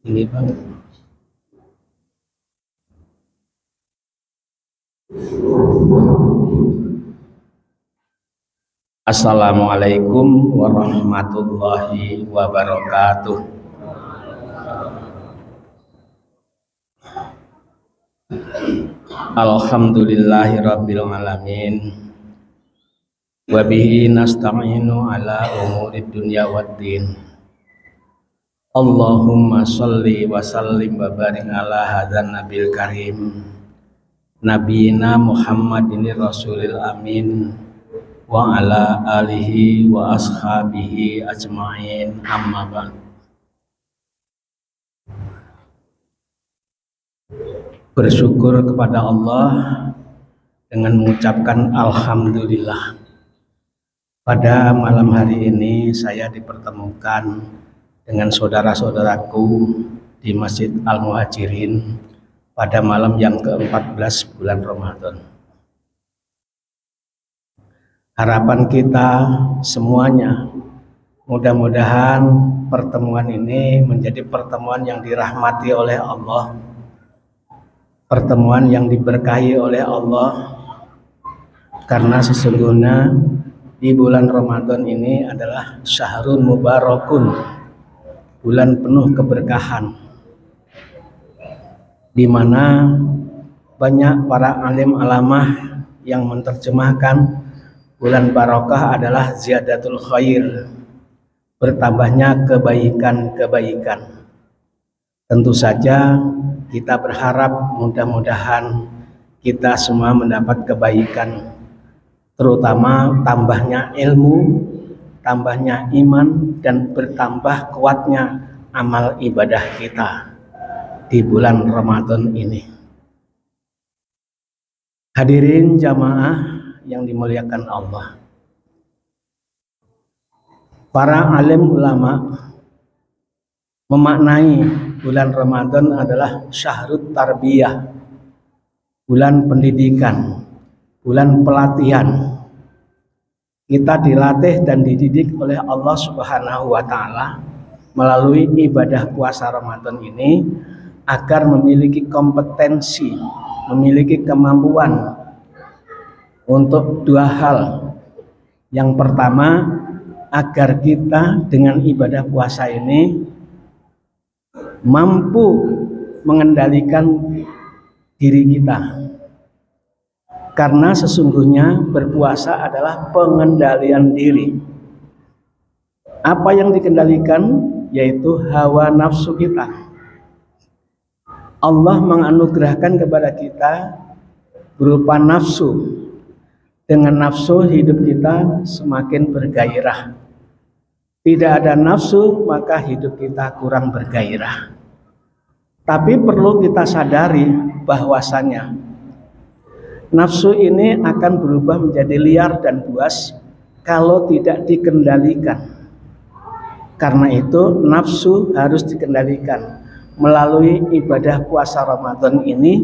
Ini Bang. Assalamualaikum warahmatullahi wabarakatuh. Alhamdulillahirabbil alamin. Wa bihi nasta'inu ala umurid dunya waddin. Allahumma sholli wa sallim wa barik ala hadzal nabil karim nabiyina Muhammadin rasulil amin wa ala alihi wa ashabihi ajma'in, amma ba'd. Bersyukur kepada Allah dengan mengucapkan alhamdulillah. Pada malam hari ini saya dipertemukan dengan saudara-saudaraku di Masjid Al-Muhajirin pada malam yang ke-14 bulan Ramadan. Harapan kita semuanya, mudah-mudahan pertemuan ini menjadi pertemuan yang dirahmati oleh Allah, pertemuan yang diberkahi oleh Allah, karena sesungguhnya di bulan Ramadan ini adalah syahrun mubarakun, bulan penuh keberkahan, di mana banyak para alim alamah yang menerjemahkan bulan barokah adalah ziyadatul khair, bertambahnya kebaikan-kebaikan. Tentu saja kita berharap mudah-mudahan kita semua mendapat kebaikan, terutama tambahnya ilmu, tambahnya iman, dan bertambah kuatnya amal ibadah kita di bulan Ramadan ini. Hadirin jamaah yang dimuliakan Allah, para alim ulama memaknai bulan Ramadan adalah syahrut tarbiyah, bulan pendidikan, bulan pelatihan. Kita dilatih dan dididik oleh Allah Subhanahu wa Ta'ala melalui ibadah puasa Ramadan ini agar memiliki kompetensi, memiliki kemampuan untuk dua hal. Yang pertama, agar kita dengan ibadah puasa ini mampu mengendalikan diri kita, karena sesungguhnya berpuasa adalah pengendalian diri. Apa yang dikendalikan? Yaitu hawa nafsu kita. Allah menganugerahkan kepada kita berupa nafsu. Dengan nafsu hidup kita semakin bergairah. Tidak ada nafsu maka hidup kita kurang bergairah. Tapi perlu kita sadari bahwasanya nafsu ini akan berubah menjadi liar dan buas kalau tidak dikendalikan. Karena itu nafsu harus dikendalikan. Melalui ibadah puasa Ramadan ini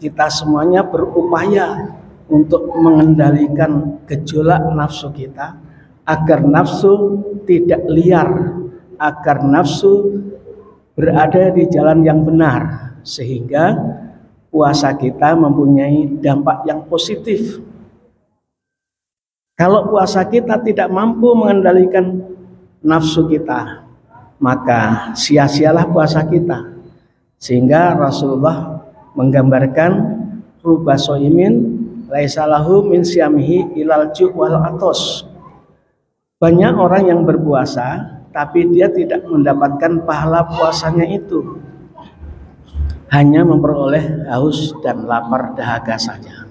kita semuanya berupaya untuk mengendalikan gejolak nafsu kita agar nafsu tidak liar, agar nafsu berada di jalan yang benar, sehingga puasa kita mempunyai dampak yang positif. Kalau puasa kita tidak mampu mengendalikan nafsu kita, maka sia-sialah puasa kita. Sehingga Rasulullah menggambarkan ruba soimin laisa lahu min siyamihi ilal ju' wal atos. Banyak orang yang berpuasa tapi dia tidak mendapatkan pahala puasanya itu, hanya memperoleh haus dan lapar dahaga saja.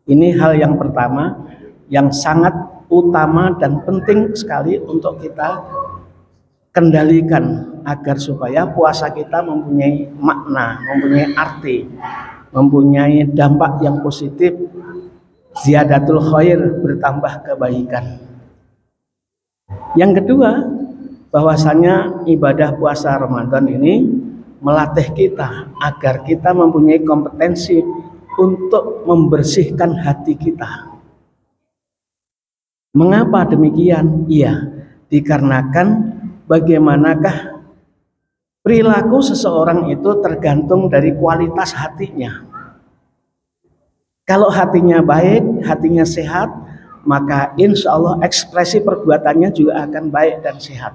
Ini hal yang pertama yang sangat utama dan penting sekali untuk kita kendalikan agar supaya puasa kita mempunyai makna, mempunyai arti, mempunyai dampak yang positif, ziyadatul khair, bertambah kebaikan. Yang kedua, bahwasanya ibadah puasa Ramadan ini melatih kita agar kita mempunyai kompetensi untuk membersihkan hati kita. Mengapa demikian? Iya, dikarenakan bagaimanakah Perilaku seseorang itu tergantung dari kualitas hatinya. Kalau hatinya baik, hatinya sehat, maka insya Allah ekspresi perbuatannya juga akan baik dan sehat.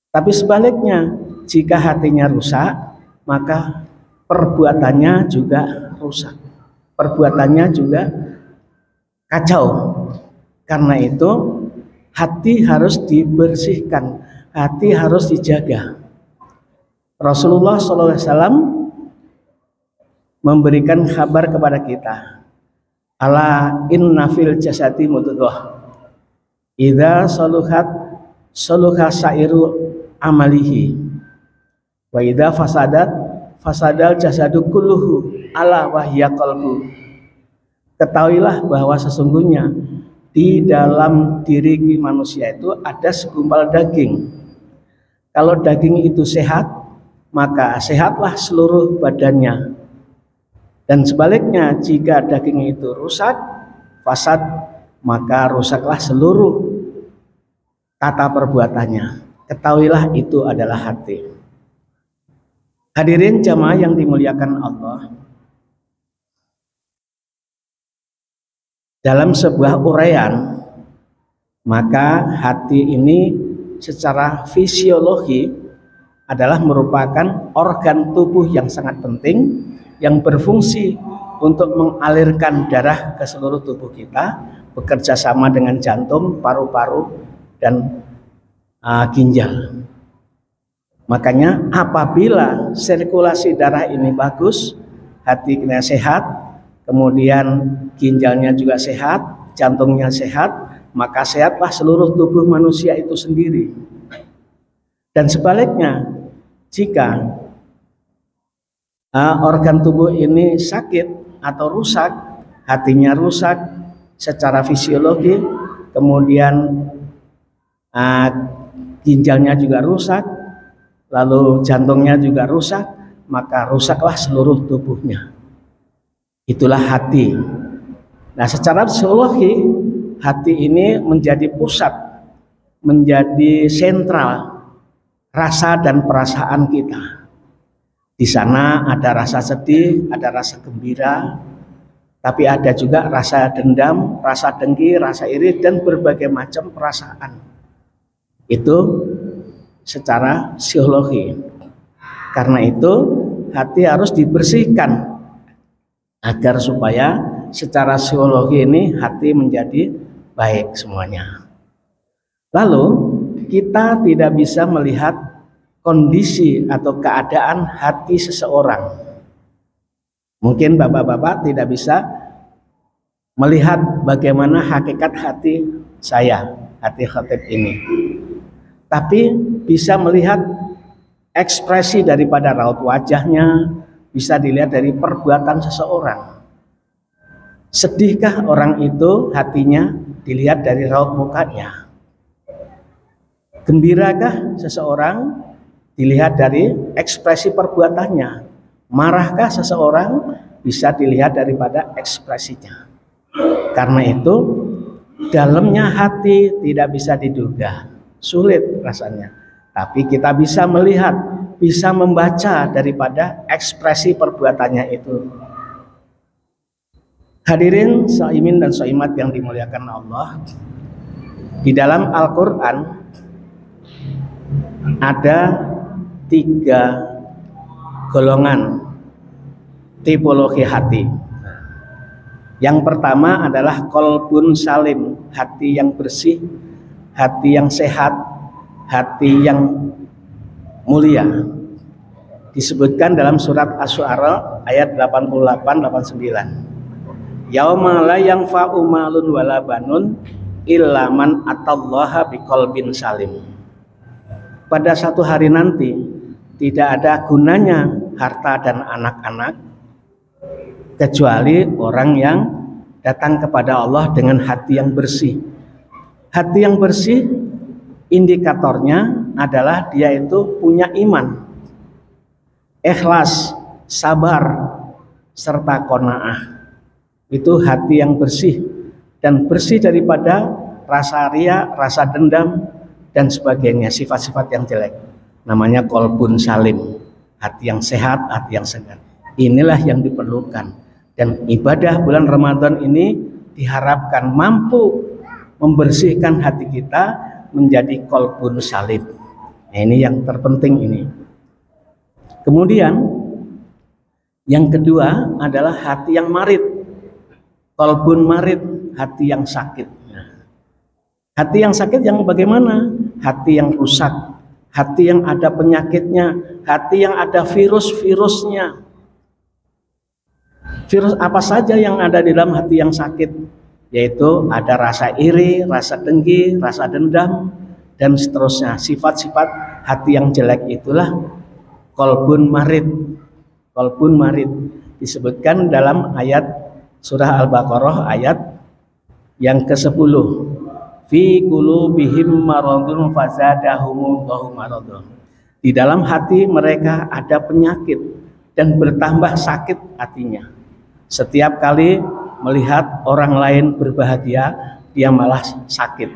Tapi sebaliknya, jika hatinya rusak, maka perbuatannya juga rusak. Perbuatannya juga kacau. Karena itu, hati harus dibersihkan, hati harus dijaga. Rasulullah SAW memberikan kabar kepada kita, ala inna fil jasadi mudghah idza saluhat saluha sairu amalihi wa idza fasadat fasadal jasadu kulluhu ala wahya qalbu. Ketahuilah bahwa sesungguhnya di dalam diri manusia itu ada segumpal daging. Kalau daging itu sehat, maka sehatlah seluruh badannya. Dan sebaliknya, jika daging itu rusak, fasad, maka rusaklah seluruh tata perbuatannya. Ketahuilah itu adalah hati. Hadirin jamaah yang dimuliakan Allah, dalam sebuah uraian, maka hati ini secara fisiologi adalah merupakan organ tubuh yang sangat penting, yang berfungsi untuk mengalirkan darah ke seluruh tubuh kita, bekerja sama dengan jantung, paru-paru, dan ginjal. Makanya apabila sirkulasi darah ini bagus, hatinya sehat, kemudian ginjalnya juga sehat, jantungnya sehat, maka sehatlah seluruh tubuh manusia itu sendiri. Dan sebaliknya, jika organ tubuh ini sakit atau rusak, hatinya rusak secara fisiologi, kemudian ginjalnya juga rusak, lalu jantungnya juga rusak, maka rusaklah seluruh tubuhnya. Itulah hati. Nah, secara psikologi, hati ini menjadi pusat, menjadi sentral rasa dan perasaan kita. Di sana ada rasa sedih, ada rasa gembira, tapi ada juga rasa dendam, rasa dengki, rasa iri, dan berbagai macam perasaan. Itu secara psikologi. Karena itu hati harus dibersihkan agar supaya secara psikologi ini hati menjadi baik semuanya. Lalu kita tidak bisa melihat kondisi atau keadaan hati seseorang. Mungkin bapak-bapak tidak bisa melihat bagaimana hakikat hati saya, hati khatib ini. Tapi bisa melihat ekspresi daripada raut wajahnya, bisa dilihat dari perbuatan seseorang. Sedihkah orang itu hatinya, dilihat dari raut mukanya. Gembirakah seseorang, dilihat dari ekspresi perbuatannya. Marahkah seseorang, bisa dilihat daripada ekspresinya. Karena itu dalamnya hati tidak bisa diduga, sulit rasanya. Tapi kita bisa melihat, bisa membaca daripada ekspresi perbuatannya itu. Hadirin shaimin dan shaimat yang dimuliakan Allah, di dalam Al-Quran ada 3 golongan tipologi hati. Yang pertama adalah qalbun salim, hati yang bersih, hati yang sehat, hati yang mulia. Disebutkan dalam surat Asy-Syu'ara ayat 88-89. Yauma la yanfa'u malun wala banun illa man atallaha biqalbin salim. Pada satu hari nanti tidak ada gunanya harta dan anak-anak kecuali orang yang datang kepada Allah dengan hati yang bersih. Hati yang bersih indikatornya adalah dia itu punya iman, ikhlas, sabar, serta qanaah. Itu hati yang bersih, dan bersih daripada rasa ria, rasa dendam, dan sebagainya, sifat-sifat yang jelek. namanya kolbun salim, hati yang sehat, hati yang segar. Inilah yang diperlukan, dan ibadah bulan Ramadan ini diharapkan mampu membersihkan hati kita menjadi kolbun salim. Nah, ini yang terpenting ini. Kemudian yang kedua adalah hati yang marid, kolbun marid, hati yang sakit. Hati yang sakit yang bagaimana? Hati yang rusak, hati yang ada penyakitnya, hati yang ada virus-virusnya. Virus apa saja yang ada di dalam hati yang sakit? Yaitu ada rasa iri, rasa dengki, rasa dendam, dan seterusnya. Sifat-sifat hati yang jelek itulah kolbun marid. Kolbun marid disebutkan dalam ayat surah Al-Baqarah ayat yang ke-10. Fi qulubihim maradun fazadahumullahu maradun. Di dalam hati mereka ada penyakit dan bertambah sakit hatinya. Setiap kali melihat orang lain berbahagia, dia malah sakit.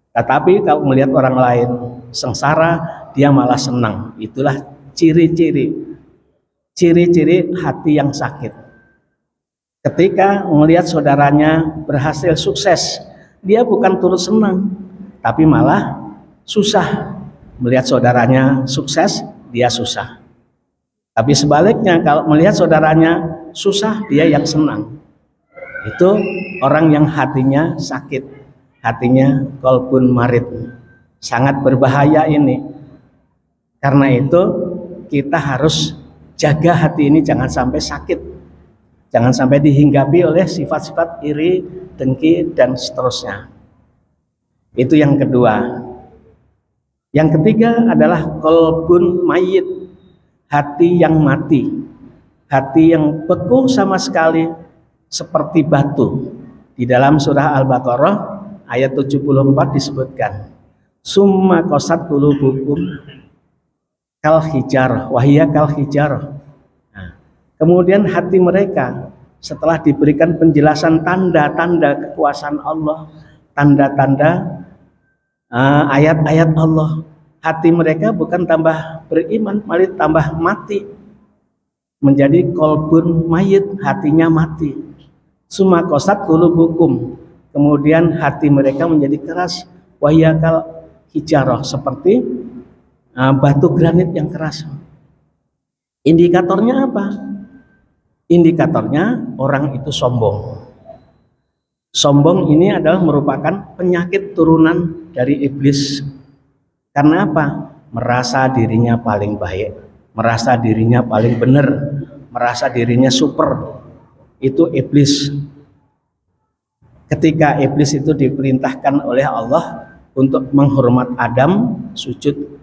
Tetapi kalau melihat orang lain sengsara, dia malah senang. Itulah ciri-ciri hati yang sakit. Ketika melihat saudaranya berhasil sukses, dia bukan turut senang, tapi malah susah. Melihat saudaranya sukses, dia susah. Tapi sebaliknya, kalau melihat saudaranya susah, dia yang senang. Itu orang yang hatinya sakit, hatinya kolbun marid. Sangat berbahaya ini. Karena itu kita harus jaga hati ini jangan sampai sakit, jangan sampai dihinggapi oleh sifat-sifat iri, dengki, dan seterusnya. Itu yang kedua. Yang ketiga adalah kolbun mayit, hati yang mati, hati yang beku sama sekali seperti batu. Di dalam surah Al-Baqarah ayat 74 disebutkan, summa qasat qulubukum kal hijarah wahia kal hijarah. Nah, kemudian hati mereka setelah diberikan penjelasan tanda-tanda kekuasaan Allah, tanda-tanda ayat-ayat Allah, hati mereka bukan tambah beriman, malah tambah mati, menjadi kolbun mayit, hatinya mati. Summa qasat qulubukum, kemudian hati mereka menjadi keras, wahia kal hijarah, seperti batu granit yang keras. Indikatornya apa? Indikatornya orang itu sombong. Sombong ini adalah merupakan penyakit turunan dari iblis. Karena apa? Merasa dirinya paling baik, merasa dirinya paling benar, merasa dirinya super. Itu iblis. Ketika iblis itu diperintahkan oleh Allah untuk menghormat Adam, sujud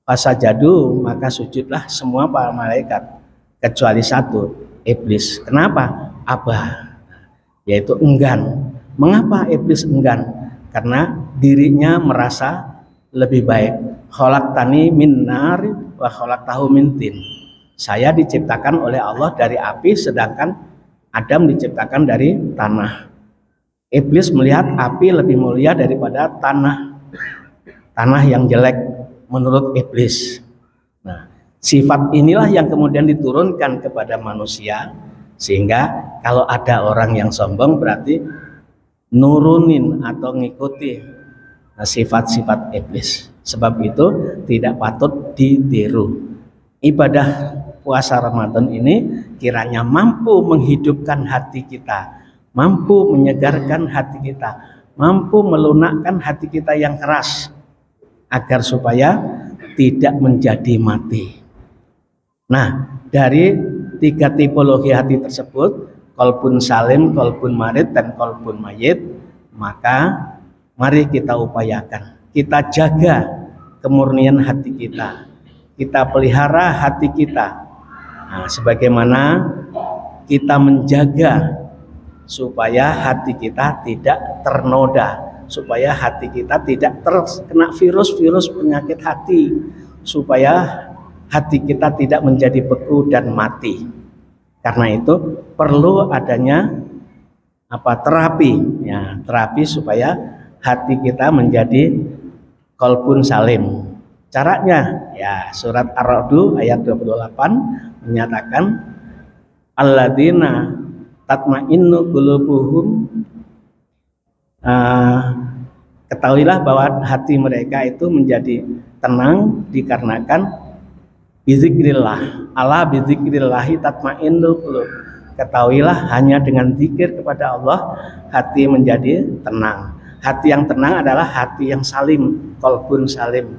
fasajadu, maka sujudlah semua para malaikat kecuali satu, iblis. Kenapa? Abah, yaitu enggan. Mengapa iblis enggan? Karena dirinya merasa lebih baik. Khalaqtani min nar wa khalaqtahu min tin. Saya diciptakan oleh Allah dari api, sedangkan Adam diciptakan dari tanah. Iblis melihat api lebih mulia daripada tanah yang jelek menurut iblis. Nah, sifat inilah yang kemudian diturunkan kepada manusia, sehingga kalau ada orang yang sombong berarti nurunin atau ngikuti sifat-sifat iblis. Sebab itu tidak patut ditiru. Ibadah puasa Ramadan ini kiranya mampu menghidupkan hati kita, mampu menyegarkan hati kita, mampu melunakkan hati kita yang keras, agar supaya tidak menjadi mati. Nah, dari tiga tipologi hati tersebut, kolbun salim, kolbun marid, dan kolbun mayit, maka mari kita upayakan, kita jaga kemurnian hati kita, kita pelihara hati kita. Nah, sebagaimana kita menjaga supaya hati kita tidak ternoda, supaya hati kita tidak terkena virus-virus penyakit hati, supaya hati kita tidak menjadi beku dan mati. Karena itu perlu adanya terapi, terapi supaya hati kita menjadi kolbun salim, Caranya ya surat Ar-Ra'd ayat 28 menyatakan alladzina tatma'innu qulubuhum, ketahuilah bahwa hati mereka itu menjadi tenang dikarenakan bizikrillah, ala bizikrillahi tatma'innul qulub. Ketahuilah hanya dengan zikir kepada Allah hati menjadi tenang. Hati yang tenang adalah hati yang salim, qalbun salim,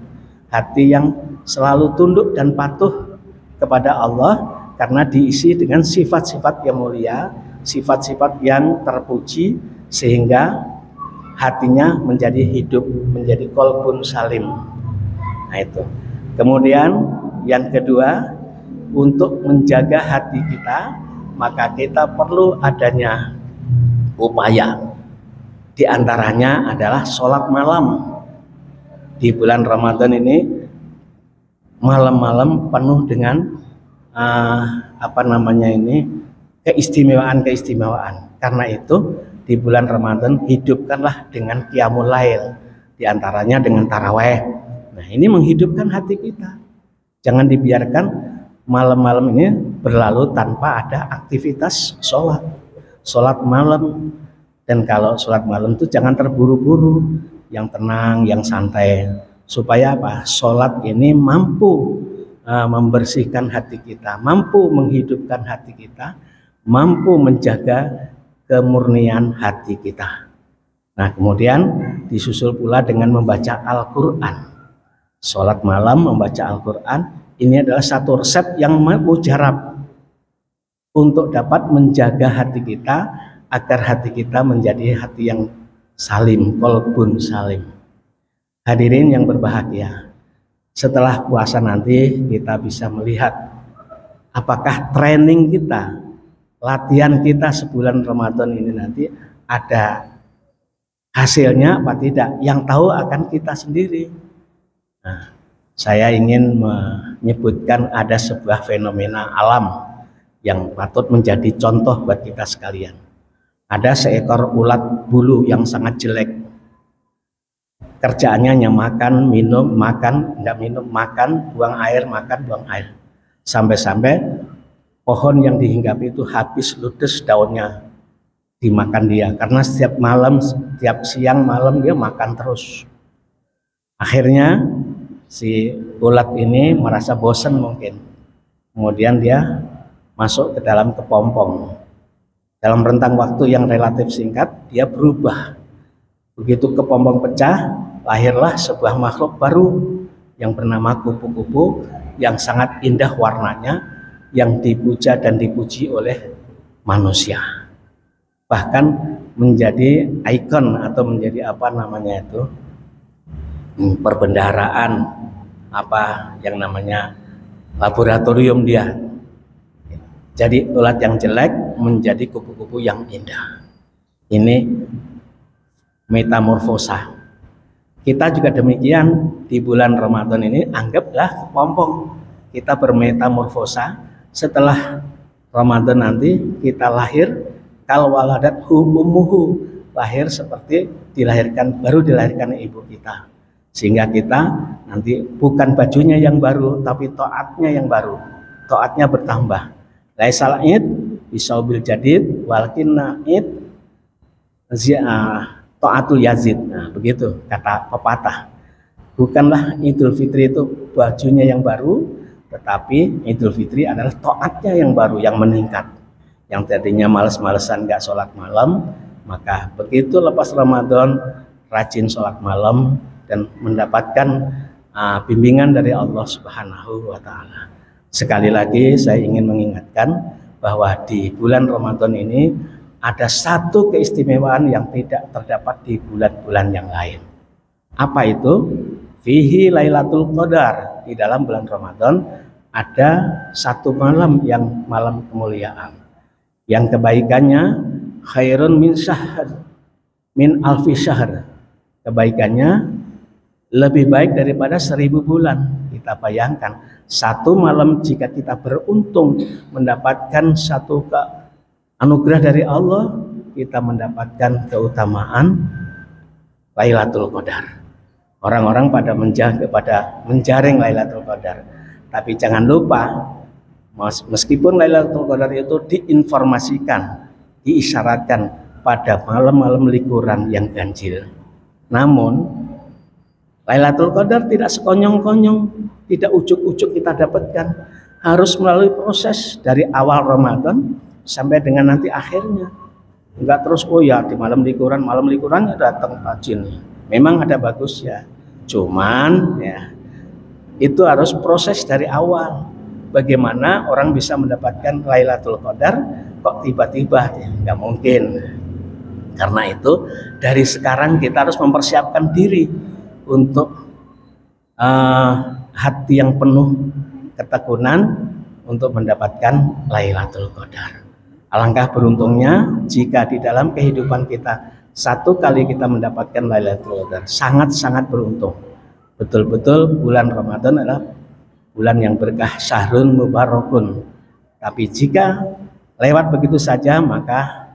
hati yang selalu tunduk dan patuh kepada Allah karena diisi dengan sifat-sifat yang mulia, sifat-sifat yang terpuji, sehingga hatinya menjadi hidup, menjadi qalbun salim. Nah itu. Kemudian yang kedua, untuk menjaga hati kita, maka kita perlu adanya upaya. Di antaranya adalah sholat malam. Di bulan Ramadan ini malam-malam penuh dengan keistimewaan. Karena itu di bulan Ramadan hidupkanlah dengan qiyamul lail, di antaranya dengan taraweh. Nah, ini menghidupkan hati kita. Jangan dibiarkan malam-malam ini berlalu tanpa ada aktivitas sholat malam. Dan kalau sholat malam itu jangan terburu-buru, yang tenang, yang santai, supaya apa? Sholat ini mampu membersihkan hati kita, mampu menghidupkan hati kita, mampu menjaga kemurnian hati kita. Nah, kemudian disusul pula dengan membaca Al-Quran. Sholat malam membaca Al-Quran ini adalah satu resep yang mujarab untuk dapat menjaga hati kita agar hati kita menjadi hati yang salim, qalbun salim. Hadirin yang berbahagia, setelah puasa nanti kita bisa melihat apakah training kita, latihan kita sebulan Ramadan ini nanti ada hasilnya apa tidak. Yang tahu akan kita sendiri. Nah, saya ingin menyebutkan ada sebuah fenomena alam yang patut menjadi contoh buat kita sekalian. Ada seekor ulat bulu yang sangat jelek. Kerjaannya hanya makan, minum, makan, enggak minum, makan, buang air, makan, buang air. Sampai-sampai pohon yang dihinggapi itu habis ludes daunnya dimakan dia. Karena setiap malam, setiap siang malam dia makan terus. Akhirnya si ulat ini merasa bosan mungkin. Kemudian dia masuk ke dalam kepompong. Dalam rentang waktu yang relatif singkat, dia berubah. Begitu kepompong pecah, lahirlah sebuah makhluk baru yang bernama kupu-kupu yang sangat indah warnanya, yang dipuja dan dipuji oleh manusia. Bahkan menjadi ikon atau menjadi perbendaharaan yang namanya laboratorium dia. Jadi ulat yang jelek menjadi kupu-kupu yang indah. Ini metamorfosa. Kita juga demikian di bulan Ramadan ini, anggaplah kepompong. Kita bermetamorfosa. Setelah Ramadan nanti kita lahir kal waladathu ummuhu, lahir seperti baru dilahirkan ibu kita. Sehingga kita nanti bukan bajunya yang baru, tapi taatnya yang baru. Taatnya bertambah. Laisal id bisaubil jadid walakinna id taatul yazid. Nah, begitu kata pepatah. Bukanlah Idul Fitri itu bajunya yang baru, tetapi Idul Fitri adalah taatnya yang baru, yang meningkat. Yang tadinya males-malesan gak sholat malam, maka begitu lepas Ramadan rajin sholat malam dan mendapatkan bimbingan dari Allah Subhanahu wa Ta'ala. Sekali lagi saya ingin mengingatkan bahwa di bulan Ramadan ini ada satu keistimewaan yang tidak terdapat di bulan-bulan yang lain. Apa itu? Fihi Lailatul Qadar. Di dalam bulan Ramadan ada satu malam yang malam kemuliaan, yang kebaikannya khairun min alfi syahr. Kebaikannya lebih baik daripada 1000 bulan. Kita bayangkan satu malam jika kita beruntung mendapatkan satu anugerah dari Allah, kita mendapatkan keutamaan Lailatul Qadar. Orang-orang pada menjaring Lailatul Qadar. Tapi jangan lupa, meskipun Lailatul Qadar itu diinformasikan, diisyaratkan pada malam-malam likuran yang ganjil, namun Lailatul Qadar tidak sekonyong-konyong, tidak ujuk-ujuk kita dapatkan, harus melalui proses dari awal Ramadan sampai dengan nanti akhirnya. Enggak terus oh ya di malam likurannya datang tajil. Memang ada bagusnya, cuman ya itu harus proses dari awal. Bagaimana orang bisa mendapatkan Lailatul Qadar kok tiba-tiba? Ya, nggak mungkin. Karena itu dari sekarang kita harus mempersiapkan diri untuk hati yang penuh ketekunan untuk mendapatkan Lailatul Qadar. Alangkah beruntungnya jika di dalam kehidupan kita satu kali kita mendapatkan Lailatul Qadar, sangat-sangat beruntung. Betul-betul bulan Ramadan adalah bulan yang berkah, syahrun mubarakun. Tapi jika lewat begitu saja, maka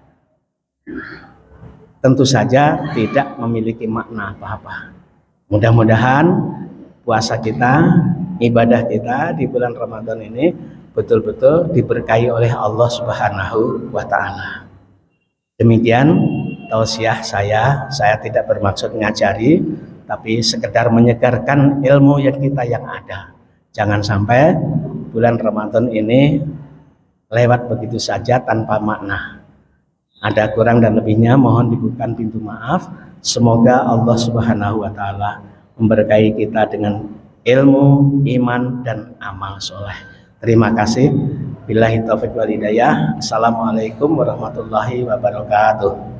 tentu saja tidak memiliki makna apa-apa. Mudah-mudahan puasa kita, ibadah kita di bulan Ramadan ini betul-betul diberkahi oleh Allah Subhanahu wa Ta'ala. Demikian tausiah saya tidak bermaksud ngajari, tapi sekedar menyegarkan ilmu yang ada. Jangan sampai bulan Ramadan ini lewat begitu saja tanpa makna. Ada kurang dan lebihnya mohon dibukakan pintu maaf. Semoga Allah Subhanahu wa Ta'ala memberkahi kita dengan ilmu, iman, dan amal soleh. Terima kasih. Billahi taufiq wal hidayah. Assalamualaikum warahmatullahi wabarakatuh.